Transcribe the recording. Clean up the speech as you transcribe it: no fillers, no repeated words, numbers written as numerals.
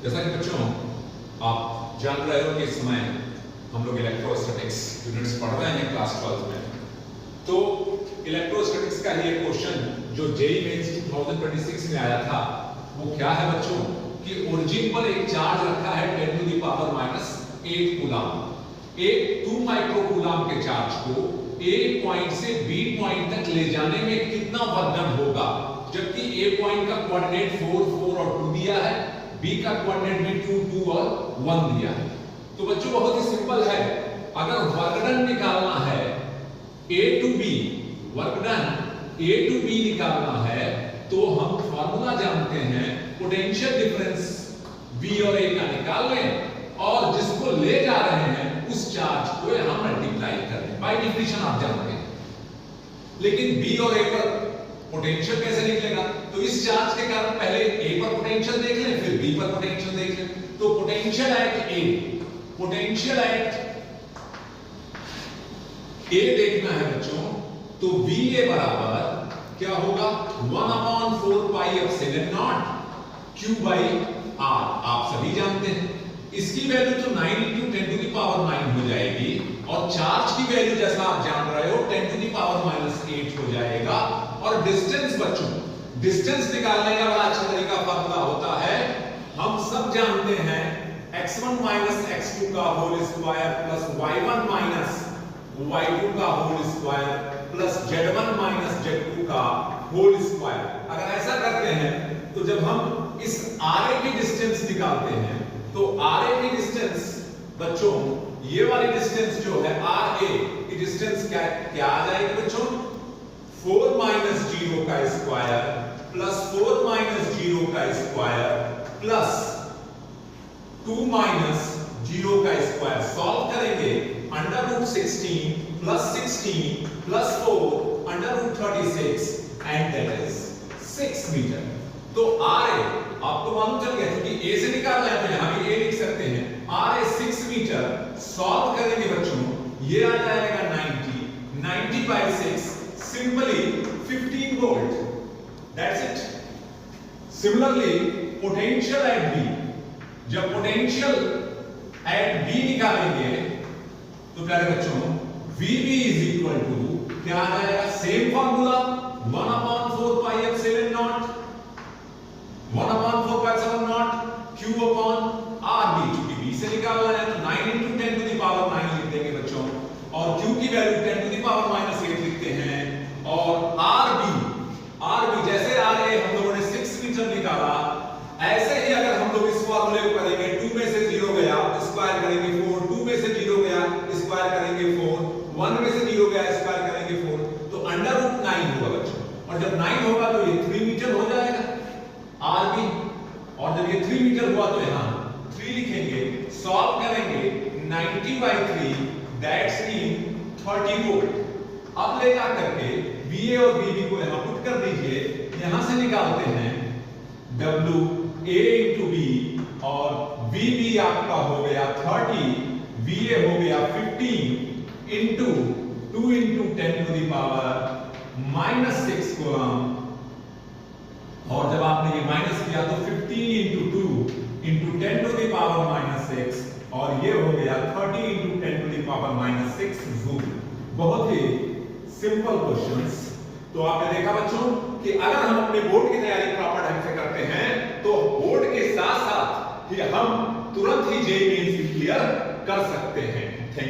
जैसा कि बच्चों आप जान रहे हो कि इस समय हम लोग इलेक्ट्रोस्टैटिक्स यूनिट्स पढ़ रहे हैं क्लास 12 में। तो इलेक्ट्रोस्टैटिक्स का ही एक क्वेश्चन जो जेईई मेंस 2026 में आया था वो क्या है बच्चों कि ओरिजिन पर एक चार्ज रखा है 10 टू द पावर -8 कूलम। एक 2 माइक्रो कूलम के चार्ज को ए पॉइंट से बी पॉइंट तक ले जाने में कितना वर्क डन होगा, जबकि ए पॉइंट का कोऑर्डिनेट 4 4 और 2 दिया है, बी का कोऑर्डिनेट भी 2 2 और 1 दिया है। तो बच्चों बहुत ही सिंपल है, अगर वर्क डन निकालना है A to B, work done A to B निकालना है तो हम फार्मूला जानते हैं पोटेंशियल डिफरेंस बी और ए का निकाल लें और जिसको ले जा रहे हैं उस चार्ज को हम मल्टीप्लाई कर लें। बाय डेफिनेशन आप जानते हैं। लेकिन बी और ए पर पोटेंशियल कैसे निकलेगा? तो इस चार्ज के कारण पहले ए पर पोटेंशियल देख लें, फिर बी पर पोटेंशियल देख लें। तो potential at A, potential at A देखना है बच्चों, तो वी ए बराबर क्या होगा 1/4 pi epsilon not Q by R। आप सभी जानते हैं इसकी वैल्यू तो 9 × 10 टू द पावर 9 हो जाएगी और चार्ज की वैल्यू जैसा आप जान रहे हो 10 टू द पावर -8 हो जाएगा। और डिस्टेंस बच्चों, डिस्टेंस निकालने का बड़ा अच्छा तरीका फार्मूला होता है, हम सब जानते हैं x1 - x2 का whole square plus y1 - y2 का whole square plus z1 - z2 का होल स्क्वायर। अगर ऐसा करते हैं तो जब हम इस RA की डिस्टेंस निकालते हैं तो RA की डिस्टेंस बच्चों, ये वाली डिस्टेंस जो है RA की डिस्टेंस क्या आ जाएगी बच्चों? 4 - 0 का स्क्वायर प्लस 4 - 0 का स्क्वायर प्लस 2 - 0 का स्क्वायर। सॉल्व करेंगे √16 plus 16 plus 4 √36 and that is 6 metre. तो RA आपको मालूम चल गया क्योंकि A से निकालना है तो यहां भी A लिख सकते हैं। RA 6 metre. सॉल्व करेंगे बच्चों, ये आ जाएगा 90 by 6, simply 15 volt. That's it. Similarly potential at B, जब पोटेंशियल एट B निकालेंगे तो प्यारे बच्चों VB क्या आ जाएगा? Same formula 1/4 pi epsilon not, 1/4 pi epsilon not Q upon RB। क्योंकि B से निकालना है तो 9 × 10 टू द पावर 9 लिख देंगे बच्चों और Q की वैल्यू 10 टू द पावर -8 लिखते हैं। और RB जैसे RA हम लोगों ने 6 मीटर निकाला, ऐसे ही अगर हम लोग इस फार्मूले को करेंगे 2 में से 0 गया स्क्वायर करेंगे 4, 2 में से 0 गया स्क्वायर करेंगे 4, 1 में से 0 गया स्क्वायर करेंगे 4, तो √9 होगा बच्चों। और जब 9 होगा तो ये 3 मीटर हो जाएगा RB, और जब ये 3 मीटर हुआ तो यहां 3 लिखेंगे। सॉल्व करेंगे 90/3 दैट्स मीन 30 वोल्ट। अब ले जा करके VA और VB को यहां पुट कर दीजिए, यहां से निकालते हैं WA × B और VB आपका हो गया 30, VA हो गया 15 × 2 × 10 टू द पावर -6 कूलम। और जब आपने ये माइनस किया तो 15 × 2 × 10 टू द पावर -6 और ये हो गया 30 × 10 टू द पावर -6 जूल। बहुत ही सिंपल क्वेश्चंस। तो आपने देखा बच्चों कि अगर हम अपने बोर्ड की तैयारी प्रॉपर ढंग से करते हैं तो बोर्ड के साथ साथ ही हम तुरंत ही जेईई मेंस क्लियर कर सकते हैं। Thank you.